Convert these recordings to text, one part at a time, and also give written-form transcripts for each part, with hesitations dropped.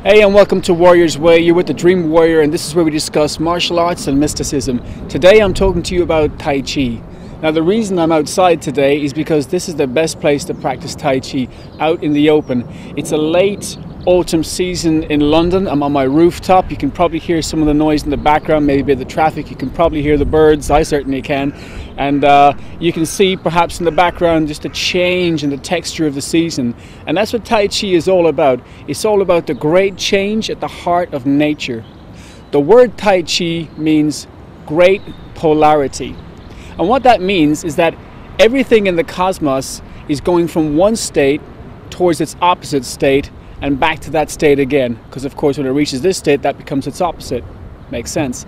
Hey, and welcome to Warrior's Way. You're with the Dream Warrior, and this is where we discuss martial arts and mysticism. Today I'm talking to you about Tai Chi. Now, the reason I'm outside today is because this is the best place to practice Tai Chi, out in the open. It's a late autumn season in London. I'm on my rooftop. You can probably hear some of the noise in the background, maybe a bit of the traffic. You can probably hear the birds. I certainly can. And you can see perhaps in the background just a change in the texture of the season. And that's what Tai Chi is all about. It's all about the great change at the heart of nature. The word Tai Chi means great polarity. And what that means is that everything in the cosmos is going from one state towards its opposite state and back to that state again. Because of course when it reaches this state, that becomes its opposite. Makes sense.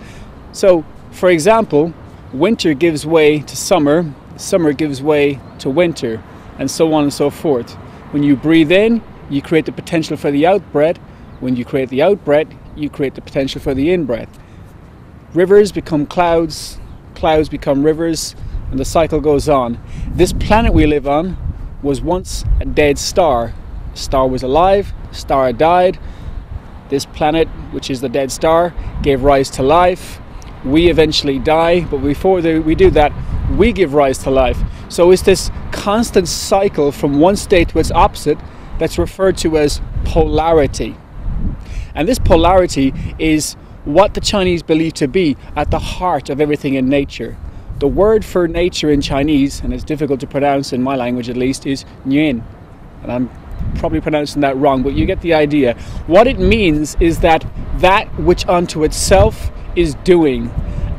So, for example, winter gives way to summer, summer gives way to winter, and so on and so forth. When you breathe in, you create the potential for the out-breath. When you create the out-breath, you create the potential for the in-breath. Rivers become clouds, clouds become rivers, and the cycle goes on. This planet we live on was once a dead star. The star was alive, the star died. This planet, which is the dead star, gave rise to life. We eventually die, but before we do that, we give rise to life. So it's this constant cycle from one state to its opposite that's referred to as polarity. And this polarity is what the Chinese believe to be at the heart of everything in nature. The word for nature in Chinese, and it's difficult to pronounce in my language at least, is Yuan. And I'm probably pronouncing that wrong, but you get the idea. What it means is that which unto itself is doing.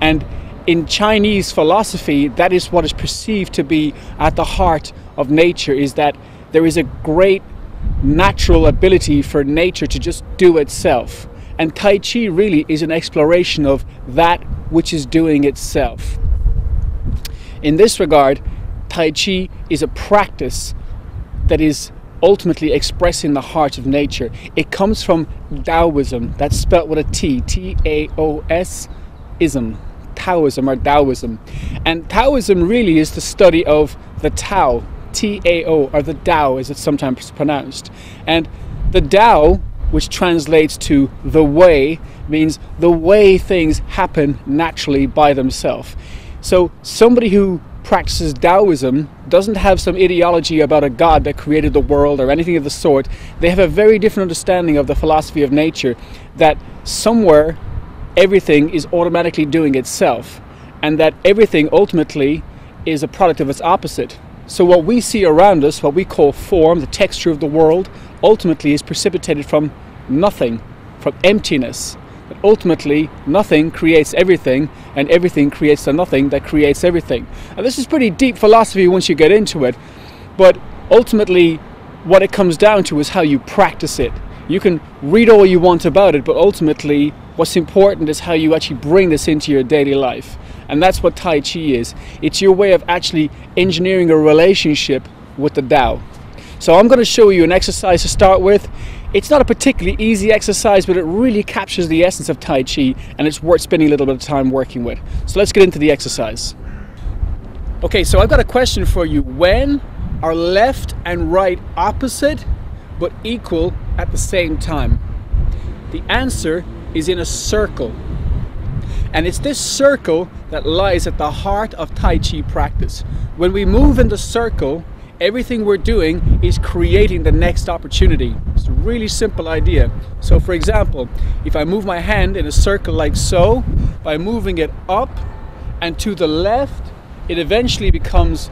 And in Chinese philosophy, that is what is perceived to be at the heart of nature, is that there is a great natural ability for nature to just do itself. And Tai Chi really is an exploration of that which is doing itself. In this regard, Tai Chi is a practice that is ultimately expressing the heart of nature. It comes from Taoism, that's spelt with a T, T-A-O-S-ism, Taoism or Taoism. And Taoism really is the study of the Tao, T-A-O, or the Tao as it's sometimes pronounced. And the Tao, which translates to the way, means the way things happen naturally by themselves. So somebody who practices Taoism doesn't have some ideology about a god that created the world or anything of the sort. They have a very different understanding of the philosophy of nature, that somewhere everything is automatically doing itself, and that everything ultimately is a product of its opposite. So what we see around us, what we call form, the texture of the world, ultimately is precipitated from nothing, from emptiness. But ultimately, nothing creates everything, and everything creates the nothing that creates everything. And this is pretty deep philosophy once you get into it, but ultimately what it comes down to is how you practice it. You can read all you want about it, but ultimately what's important is how you actually bring this into your daily life. And that's what Tai Chi is. It's your way of actually engineering a relationship with the Tao. So I'm going to show you an exercise to start with. It's not a particularly easy exercise, but it really captures the essence of Tai Chi, and it's worth spending a little bit of time working with. So let's get into the exercise. Okay, so I've got a question for you. When are left and right opposite, but equal at the same time? The answer is in a circle. And it's this circle that lies at the heart of Tai Chi practice. When we move in the circle, everything we're doing is creating the next opportunity. It's a really simple idea. So for example, if I move my hand in a circle like so, by moving it up and to the left, it eventually becomes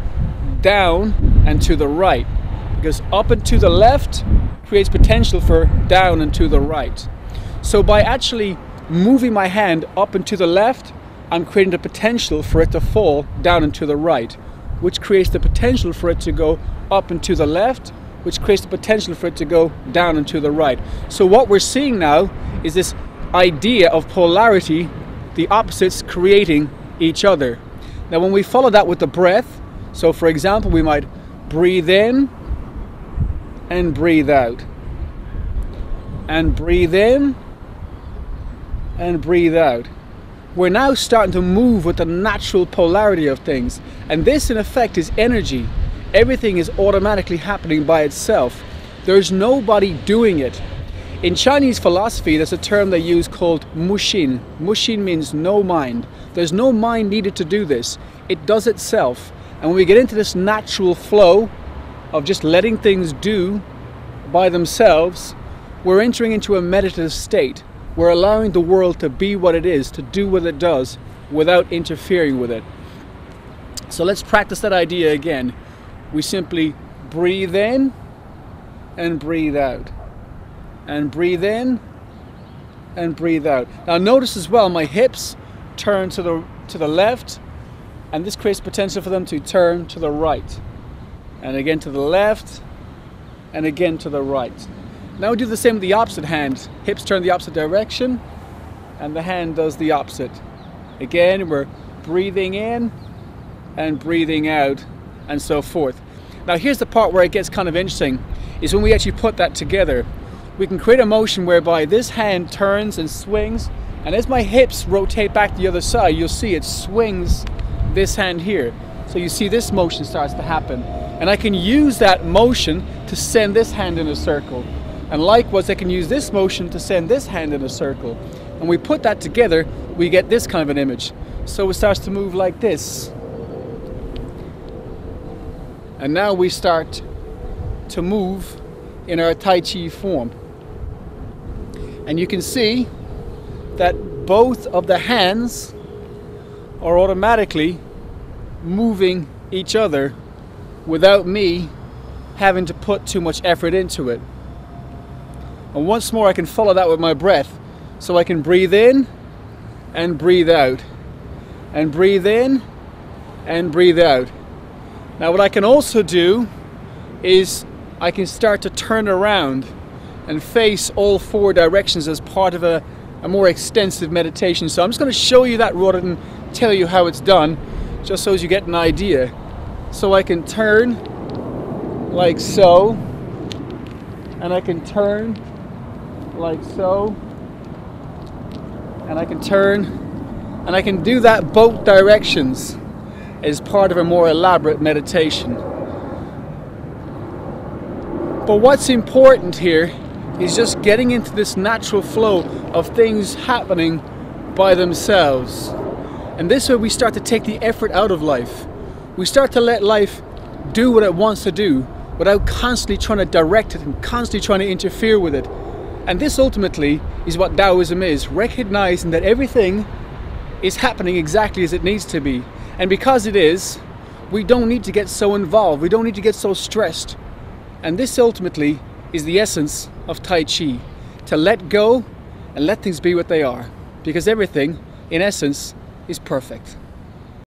down and to the right. Because up and to the left creates potential for down and to the right. So by actually moving my hand up and to the left, I'm creating the potential for it to fall down and to the right, which creates the potential for it to go up and to the left, which creates the potential for it to go down and to the right. So what we're seeing now is this idea of polarity, the opposites creating each other. Now when we follow that with the breath, so for example we might breathe in and breathe out, and breathe in and breathe out. we're now starting to move with the natural polarity of things. And this in effect is energy. Everything is automatically happening by itself. There's nobody doing it. In Chinese philosophy, there's a term they use called mushin. Mushin means no mind. There's no mind needed to do this. It does itself. And when we get into this natural flow of just letting things do by themselves, we're entering into a meditative state. We're allowing the world to be what it is, to do what it does, without interfering with it. So let's practice that idea again. We simply breathe in and breathe out. And breathe in and breathe out. Now notice as well, my hips turn to the left, and this creates potential for them to turn to the right. And again to the left, and again to the right. Now we do the same with the opposite hand. Hips turn the opposite direction, and the hand does the opposite. Again, we're breathing in and breathing out, and so forth. Now here's the part where it gets kind of interesting, is when we actually put that together. We can create a motion whereby this hand turns and swings, and as my hips rotate back to the other side, you'll see it swings this hand here. So you see this motion starts to happen. And I can use that motion to send this hand in a circle. And likewise, I can use this motion to send this hand in a circle. And we put that together, we get this kind of an image. So it starts to move like this. And now we start to move in our Tai Chi form. And you can see that both of the hands are automatically moving each other without me having to put too much effort into it. And once more, I can follow that with my breath. So I can breathe in and breathe out, and breathe in and breathe out. Now what I can also do is I can start to turn around and face all four directions as part of a more extensive meditation. So I'm just going to show you that rather than tell you how it's done, just so as you get an idea. So I can turn like so, and I can turn like so, and I can turn, and I can do that both directions as part of a more elaborate meditation. But what's important here is just getting into this natural flow of things happening by themselves. And this way we start to take the effort out of life. We start to let life do what it wants to do without constantly trying to direct it and constantly trying to interfere with it. And this ultimately is what Taoism is, recognizing that everything is happening exactly as it needs to be. And because it is, we don't need to get so involved, we don't need to get so stressed. And this ultimately is the essence of Tai Chi, to let go and let things be what they are, because everything, in essence, is perfect.